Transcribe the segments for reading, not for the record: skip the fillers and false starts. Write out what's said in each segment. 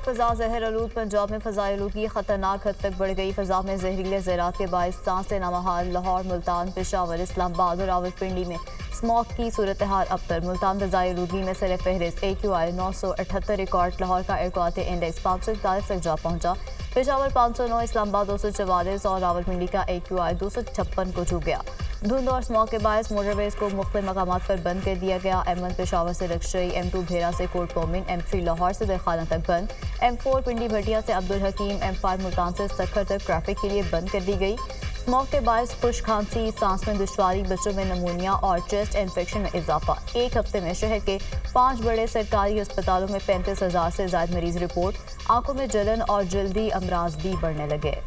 फ़ज़ा ज़हर आलूद। पंजाब में फ़ज़ाई आलूदगी खतरनाक हद तक बढ़ गई। फ़ज़ा में जहरीले ज़रात के बायस सांसें नामहाल। लाहौर, मुल्तान, पेशावर, इस्लामाबाद और रावलपिंडी में स्मॉग की सूरत हाल अबतर। मुल्तान फ़ज़ाई आलूदगी में सर फहरिस्त AQI 978 रिकॉर्ड। लाहौर का एयर क्वालिटी इंडेक्स 541 तक जा पहुंचा। पेशावर 509, इस्लामाबाद 244 और रावलपिंडी का AQI 256 को छू गया। धुंध और स्मॉग के बायस मोटरवेज को मुख्तलिफ मकामात पर बंद कर दिया गया। M1 पेशावर से लक्शई, M2 भेरा से कोट मोमिन, M3 लाहौर से दरखाना तक बंद, M4 पिंडी भटिया से अब्दुल हकीम, M5 मुल्तान से सखर तक ट्रैफिक के लिए बंद कर दी गई। स्मॉग के बायस खुश खांसी, सांस में दुश्वारी, बच्चों में नमूनिया और चेस्ट इन्फेक्शन में इजाफा। एक हफ्ते में शहर के 5 बड़े सरकारी अस्पतालों में 35,000 से ज्यादा मरीज रिपोर्ट। आंखों में जलन और जल्दी अमराज भी बढ़ने लगे।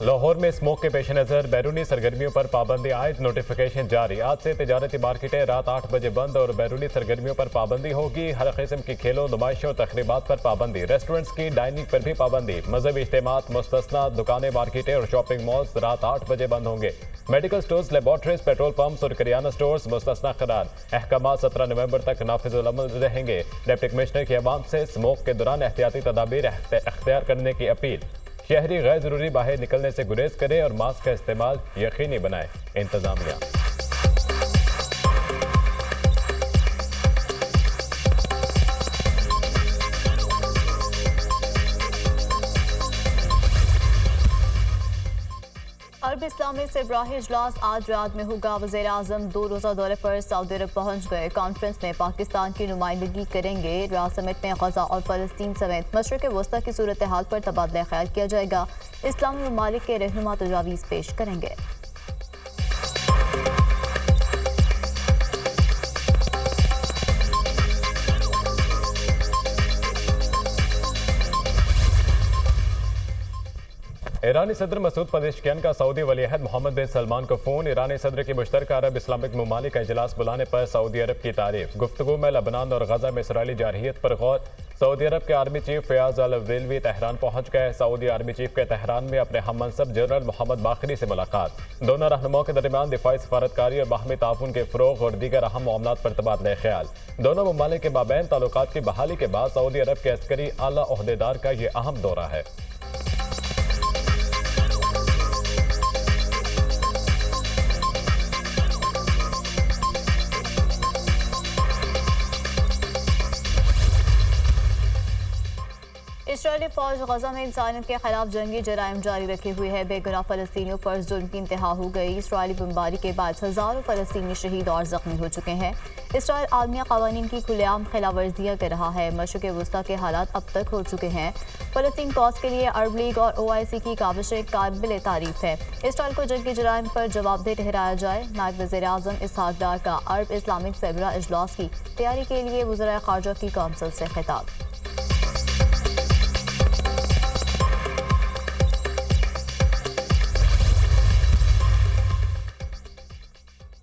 लाहौर में स्मोक के पेश नज़र बैरूनी सरगर्मियों पर पाबंदी आयद नोटिफिकेशन जारी। आज से तिजारती मार्केटें रात 8 बजे बंद और बैरूनी सरगर्मियों पर पाबंदी होगी। हर किस्म की खेलों, नुमाइशों और तकरीबात पर पाबंदी। रेस्टोरेंट्स की डाइनिंग पर भी पाबंदी। मजहबी इज्तिमात मुस्तस्ना। दुकानें, मार्केटें और शॉपिंग मॉल्स रात 8 बजे बंद होंगे। Medical stores, laboratories, petrol pumps और करियाना स्टोर्स मुस्तस्ना करार। अहकाम 17 नवंबर तक नाफिजुल अमल रहेंगे। डिप्टी कमिश्नर की अवाम से स्मोक के दौरान एहतियाती तदाबीर अख्तियार करने की अपील। शहरी गैर जरूरी बाहर निकलने से गुरेज करें और मास्क का इस्तेमाल यकीनी बनाए। इंतजामिया। अरब इस्लामी सरबराही इजलास आज रात में होगा। वज़ीर आज़म 2 रोज़ा दौरे पर सऊदी अरब पहुंच गए। कॉन्फ्रेंस में पाकिस्तान की नुमाइंदगी करेंगे। रियाद समिट में गजा और फ़लस्तीन समेत मशरिक़ वस्ता की सूरत हाल पर तबादला ख्याल किया जाएगा। इस्लामी ममालिक के रहनुमा तजावीज़ पेश करेंगे। ईरानी सदर मसूद पजेश्कियान का सऊदी वलीअहद मोहम्मद बिन सलमान को फोन। ईरानी सदर की मुश्तरका अरब इस्लामिक ममालिक का इजलास बुलाने पर सऊदी अरब की तारीफ। गुफ्तगू में लबनान और गजा में इसराइली जारहियत पर गौर। सऊदी अरब के आर्मी चीफ फयाज अल वेलवी तेहरान पहुंच गए। सऊदी आर्मी चीफ के तेहरान में अपने हम मनसब जनरल मोहम्मद बाखरी से मुलाकात। दोनों रहनुमाओं के दरमियान दिफाई सफारतकारी और बाहमी ताउन के फ़रोग और दीगर अहम मामलात पर तबादला ख्याल। दोनों ममालिक के माबैन ताल्लुकात की बहाली के बाद सऊदी अरब के अस्करी आला ओहदेदार का यह अहम दौरा है। इस्राएली फौज गजा में इंसानियत के खिलाफ जंगी जराइम जारी रखे हुए है। बेगुनाह फलस्तीनियों पर जुल्म की इंतहा हो गई। इस्राएली बमबारी के बाद हजारों फलस्तीनी शहीद और जख्मी हो चुके हैं। इस्राएल आलमी कवानीन की खुलेआम खिलाफ वर्जियाँ कर रहा है। मशरिक़ वस्ता के हालात अब तक हो चुके हैं। फलस्तीन कॉज के लिए अरब लीग और OIC की काविशें काबिल तारीफ है। इस्राएल को जंगी जराइम पर जवाबदेह ठहराया जाए। नायब वज़ीर आज़म इसहाक डार का अरब इस्लामिक सरबराह इजलास की तैयारी के लिए वज़राए ख़ारजा की कौंसिल से खिताब।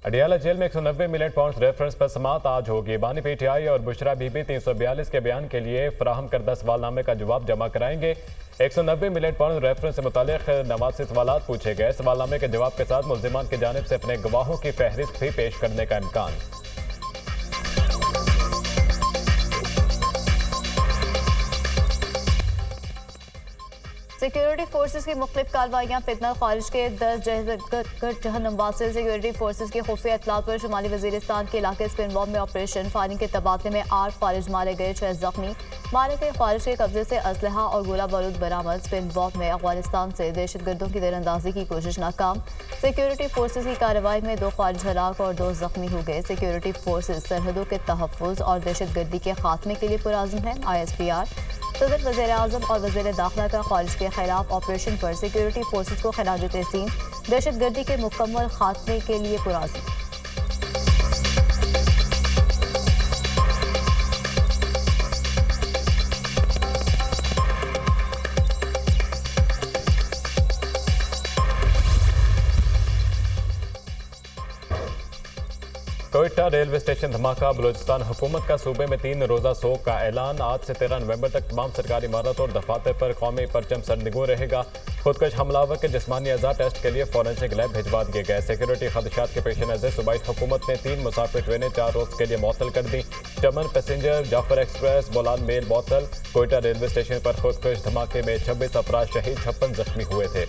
अडियाला जेल में 190 मिलियन पाउंड रेफरेंस पर समाअत आज होगी। बानी PTI और बुशरा बीबी 342 के बयान के लिए फराहम करदा सवालनामे का जवाब जमा कराएंगे। 190 मिलियन पाउंड रेफरेंस से मुतालिक 89 सवाल पूछे गए। सवालनामे के जवाब के साथ मुल्जिमान की जानिब से अपने गवाहों की फहरिस्त भी पेश करने का इम्कान। सिक्योरिटी फोर्सेज की मुख्तलिफ कार्रवाइयाँ। फितना खारिज के 10 जहन्नमवाद से सिक्योरिटी फोर्सेज की खुफिया इतलात पर शुमाली वजीरिस्तान के इलाके स्पिनबॉब में ऑपरेशन। फायरिंग के तबादले में 8 खारिज मारे गए, 6 जख्मी। मारे गए खारिज के कब्जे से असलहा और गोला बारूद बरामद। स्पिनबॉब में अफगानिस्तान से दहशतगर्दों की दरअंदाजी की कोशिश नाकाम। सिक्योरिटी फोर्सेज की कार्रवाई में 2 खारिज हलाक और 2 जख्मी हो गए। सिक्योरिटी फोर्सेज सरहदों के तहफ़्फ़ुज़ और दहशतगर्दी के खात्मे के लिए पुरअज़्म है। ISPR सदर वज़ीर आज़म और वज़ीर दाखिला का खारिज के खिलाफ ऑपरेशन पर सिक्योरिटी फोर्सेज को खिराज तहसीन। दहशतगर्दी के मुकम्मल खात्मे के लिए पुरअज़्म। कोविड कोयटा रेलवे स्टेशन धमाका, बलूचिस्तान हुकूमत का सूबे में 3 रोजा सोग का ऐलान। आज से 13 नवंबर तक तमाम सरकारी इमारतों और दफातर पर कौमी परचम सरनिगू रहेगा। खुदकश हमलावर के जिस्मानी अज़ा टेस्ट के लिए फॉरेंसिक लैब भिजवा दिए गए। सिक्योरिटी खदशात के पेश नजर सूबाई हुकूमत ने 3 मुसाफिर ट्रेनें 4 रोज के लिए मअतल कर दी। Chaman Passenger, Jaffar Express, Bolan Mail मअतल। कोयटा रेलवे स्टेशन पर खुदकश धमाके में 26 अफराद शहीद, 56 जख्मी हुए थे।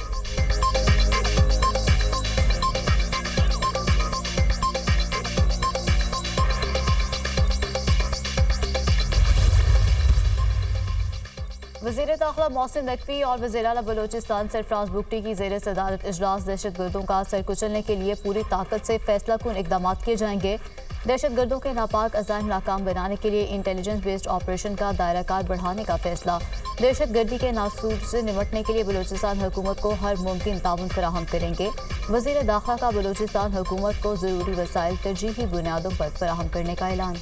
वज़ीर दाखिला मोहसिन नकवी और वज़ीर आला बलूचिस्तान सरफराज बुगटी की ज़ेर सदारत इजलास दहशतगर्दों का सर कुचलने के लिए पूरी ताकत से फैसला कुन इकदाम किए जाएंगे। दहशतगर्दों के नापाक अज़ाइम नाकाम बनाने के लिए इंटेलिजेंस बेस्ड ऑपरेशन का दायरा कार बढ़ाने का फैसला। दहशतगर्दी के नासूर से निपटने के लिए बलूचिस्तान हुकूमत को हर मुमकिन ताउन फराहम करेंगे। वज़ीर दाखिला का बलूचिस्तान हुकूमत को ज़रूरी वसाइल तरजीही बुनियादों पर फराहम करने का ऐलान।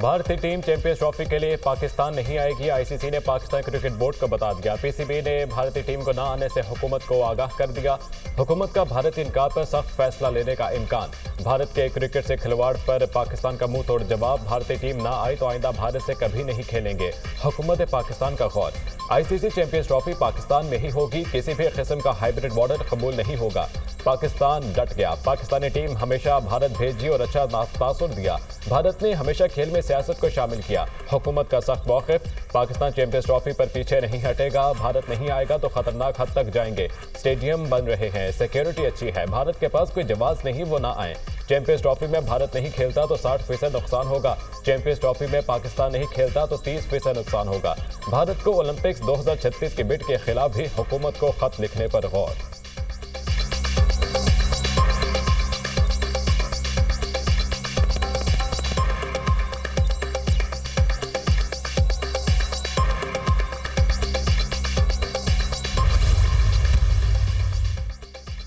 भारतीय टीम चैंपियंस ट्रॉफी के लिए पाकिस्तान नहीं आएगी। आईसीसी ने पाकिस्तान क्रिकेट बोर्ड को बता दिया। पीसीबी ने भारतीय टीम को न आने से हुकूमत को आगाह कर दिया। हुकूमत का भारतीय इनकार पर सख्त फैसला लेने का इम्कान। भारत के क्रिकेट से खिलवाड़ पर पाकिस्तान का मुंह तोड़ जवाब। भारतीय टीम ना आई तो आइंदा भारत से कभी नहीं खेलेंगे। हुकूमत पाकिस्तान का खौफ। आईसीसी चैंपियंस ट्रॉफी पाकिस्तान में ही होगी। किसी भी किस्म का हाइब्रिड मॉडल कबूल नहीं होगा। पाकिस्तान डट गया। पाकिस्तानी टीम हमेशा भारत भेजी और अच्छा तासुर दिया। भारत ने हमेशा खेल में सियासत को शामिल किया। हुकूमत का सख्त मौक़िफ़। पाकिस्तान चैंपियंस ट्रॉफी पर पीछे नहीं हटेगा। भारत नहीं आएगा तो खतरनाक हद तक जाएंगे। स्टेडियम बन रहे हैं, सिक्योरिटी अच्छी है, भारत के पास कोई जवाब नहीं, वो ना आए। चैंपियंस ट्रॉफी में भारत नहीं खेलता तो 60% नुकसान होगा। चैंपियंस ट्रॉफी में पाकिस्तान नहीं खेलता तो 30% नुकसान होगा। भारत को ओलंपिक्स 2036 के बिड के खिलाफ भी हुकूमत को खत लिखने पर गौर।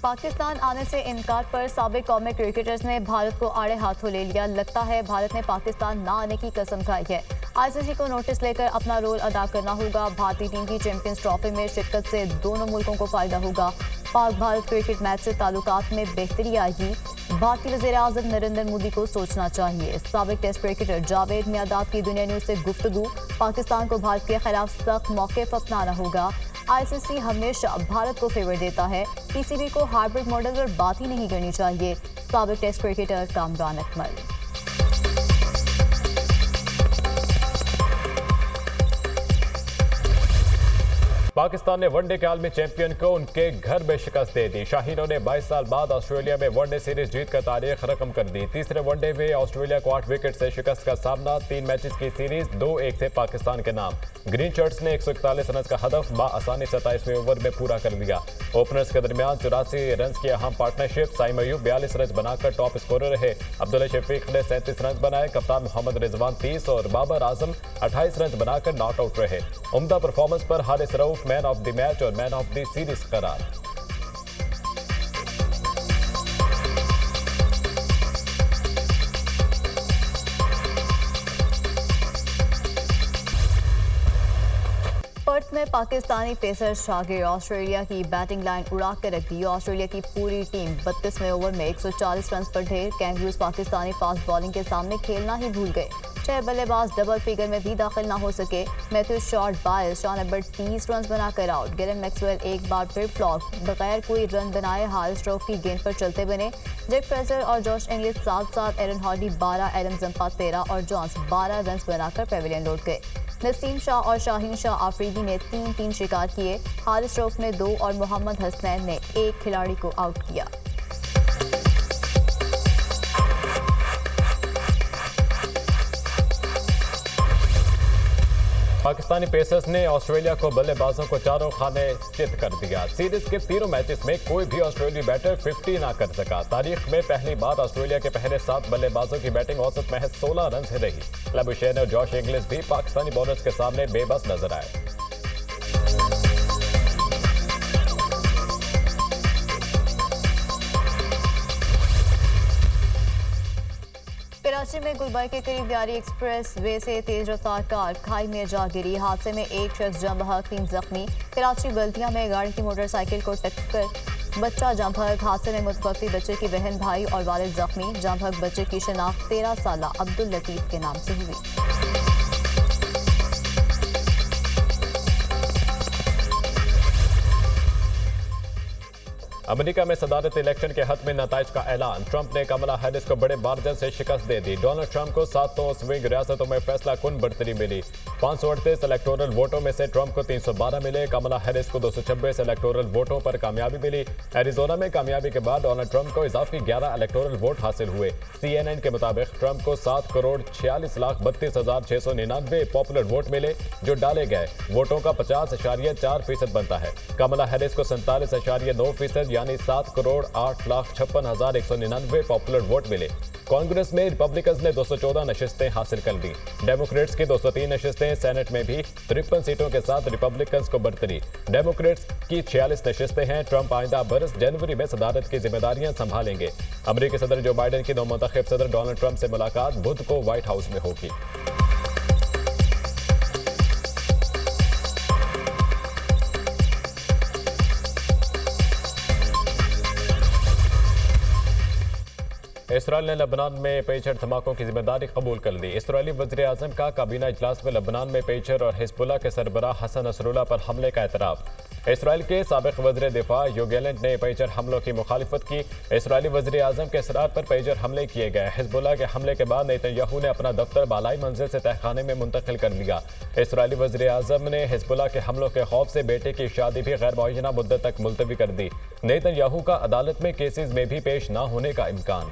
पाकिस्तान आने से इनकार पर साबिक कौमी क्रिकेटर्स ने भारत को आड़े हाथों ले लिया। लगता है भारत ने पाकिस्तान ना आने की कसम खाई है। आईसीसी को नोटिस लेकर अपना रोल अदा करना होगा। भारतीय टीम की चैंपियंस ट्रॉफी में शिरकत से दोनों मुल्कों को फायदा होगा। पाक भारत क्रिकेट मैच से ताल्लुकात में बेहतरी आएगी। भारतीय वज़ीर आज़म नरेंद्र मोदी को सोचना चाहिए। साबिक टेस्ट क्रिकेटर जावेद मियादाद की दुनिया न्यूज़ से गुफ्तगू। पाकिस्तान को भारत के खिलाफ सख्त मौक़िफ़ अपनाना होगा। आईसीसी हमेशा भारत को फेवर देता है। पीसीबी को हाइब्रिड मॉडल पर बात ही नहीं करनी चाहिए। साबिक टेस्ट क्रिकेटर कामरान अकमल। पाकिस्तान ने वनडे के आलमी चैंपियन को उनके घर में शिकस्त दे दी। शाहीनों ने 22 साल बाद ऑस्ट्रेलिया में वनडे सीरीज जीतकर तारीख रकम कर दी। तीसरे वनडे में ऑस्ट्रेलिया को 8 विकेट से शिकस्त का सामना। 3 मैचेस की सीरीज 2-1 से पाकिस्तान के नाम। ग्रीन शर्ट्स ने 141 रन का हदफ बाआसानी 27वें ओवर में पूरा कर लिया। ओपनर्स के दरमियान 84 रन की अहम पार्टनरशिप। साइम अयूब 42 रन बनाकर टॉप स्कोरर रहे। अब्दुल्ला शफीक ने 37 रन बनाए। कप्तान मोहम्मद रिजवान 30 और बाबर आजम 28 रन बनाकर नॉट आउट रहे। उम्दा परफॉर्मेंस पर Haris Rauf man of the match और मैन ऑफ द सीरीज करार। पर्थ में पाकिस्तानी पेसर्स छा गए। ऑस्ट्रेलिया की बैटिंग लाइन उड़ा कर रख दी। ऑस्ट्रेलिया की पूरी टीम 32वें ओवर में 140 रन पर ढेर। कैंगरूज पाकिस्तानी फास्ट बॉलिंग के सामने खेलना ही भूल गए। 6 बल्लेबाज डबल फिगर में भी दाखिल ना हो सके। Matthew short 22, Shawn Ebert 30 run बनाकर आउट। गिलेन मैक्सवेल एक बार फिर फ्लॉप, बगैर कोई रन बनाए हारिस स्ट्रोक की गेंद पर चलते बने। जैक फ्रेजर और जॉश इंग्लिश 7-7, एरन हॉडी 12, एडम जंपा 13 और जॉन्स 12 रन बनाकर पेविलियन लौट गए। नसीम शाह और शाहीन शाह आफरीदी ने 3-3 शिकार किए। हारिस स्ट्रोक ने 2 और मोहम्मद हसनैन ने 1 खिलाड़ी को आउट किया। पाकिस्तानी पेसर्स ने ऑस्ट्रेलिया को बल्लेबाजों को चारों खाने चित कर दिया। सीरीज के तीनों मैचेस में कोई भी ऑस्ट्रेलियाई बैटर 50 ना कर सका। तारीख में पहली बार ऑस्ट्रेलिया के पहले 7 बल्लेबाजों की बैटिंग औसत महज 16 रन से रही। लबुशेन और जॉश इंग्लिश भी पाकिस्तानी बॉलर्स के सामने बेबस नजर आए। कराची में गुलबर्ग के करीब यारी एक्सप्रेस वे से तेज रफ्तार कार खाई में जा गिरी। हादसे में एक शख्स जम बहक, 3 जख्मी। कराची बल्दिया में गाड़ी की मोटरसाइकिल को टक्कर बच्चा जम बहक। हादसे में मुतवफ़ी बच्चे की बहन, भाई और वालिद जख्मी। जम बहक बच्चे की शनाख्त 13 साला अब्दुल लतीफ के नाम से हुई। अमेरिका में सदारती इलेक्शन के हतमी नताइज का ऐलान। ट्रंप ने कमला हैरिस को बड़े मार्जिन से शिकस्त दे दी। डोनाल्ड ट्रंप को 7 स्विंग रियासतों में फैसला कुन बढ़तरी मिली। 538 इलेक्टोरल वोटों में से ट्रंप को 312 मिले। कमला हैरिस को 226 इलेक्टोरल वोटों पर कामयाबी मिली। एरिजोना में कामयाबी के बाद डोनाल्ड ट्रंप को इजाफी 11 इलेक्टोरल वोट हासिल हुए। CNN के मुताबिक ट्रंप को 7,46,32,699 पॉपुलर वोट मिले, जो डाले गए वोटों का 50.4% बनता है। कमला हैरिस को 47.9% यानी 7,08,56,199 पॉपुलर वोट मिले। कांग्रेस में रिपब्लिकन्स ने 214 नशिस्तें हासिल कर ली। डेमोक्रेट्स की 203 नशिस्तें, सेनेट में भी 53 सीटों के साथ रिपब्लिकन्स को बढ़तरी। डेमोक्रेट्स की 46 नशिस्तें हैं। ट्रंप आइंदा बरस जनवरी में सदारत की जिम्मेदारियां संभालेंगे। अमेरिकी सदर जो बाइडेन की नौमुंतखब सदर डोनाल्ड ट्रंप से मुलाकात बुध को व्हाइट हाउस में होगी। इसराइल ने लबनान में पेचर धमाकों की जिम्मेदारी कबूल कर ली। इसराइली वज़ीर आज़म का काबीना इजलास में लबनान में पेचर और हिजबुल्लाह के सरबराह हसन नसरुल्लाह पर हमले का एतराफ़। इसराइल के साबिक़ वज़ीर दिफा योव गैलेंट ने पेचर हमलों की मुखालिफत की। इसराइली वज़ीर आज़म के इसरार पर पेचर हमले किए गए। हिजबुल्लाह के हमले के बाद नेतन्याहू ने अपना दफ्तर बालाई मंजिल से तहखाने में मुंतकिल कर दिया। इसराइली वज़ीर आज़म ने हिजबुल्लाह के हमलों के खौफ से बेटे की शादी भी गैर मुअय्यना मुद्दत तक मुलतवी कर दी। नेतन्याहू का अदालत में केसेस में भी पेश न होने का इम्कान।